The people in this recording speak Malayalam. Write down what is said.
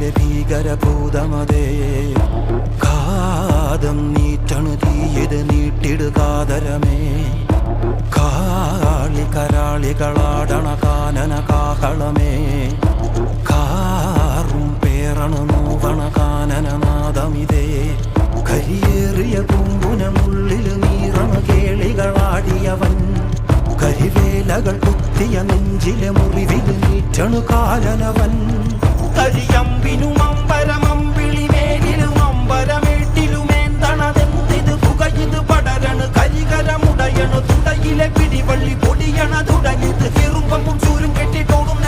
കാളിലെ ഭീകരഭൂതമതേ കാതം നീറ്റണു തീയത് നീട്ടിടുകാതരമേ കാളി കരാളികളാടണ കാനന കാഹളമേ കാറും പേറണു നോവണ കാനനനാദമിതേ കരിയേറിയ പൂമ്പുനമുള്ളിൽ നീറണ കേളികളാടിയവൻ കരിവേലകൾ കുത്തിയ നെഞ്ചിലെ മുറിവിൽ നീറ്റണു കാലനവൻ കരിയമ്പിനും അമ്പരമമ്പിളിമേലിലും അമ്പരമേട്ടിലുമേന്തണതെന്തിത് പുകയിത് പടരണു കരികരമുടയണു തുടയിലെ പിടിവള്ളി പൊടിയണ തുടങ്ങിത് എറുമ്പും ചൂരും കെട്ടിട്ടോടും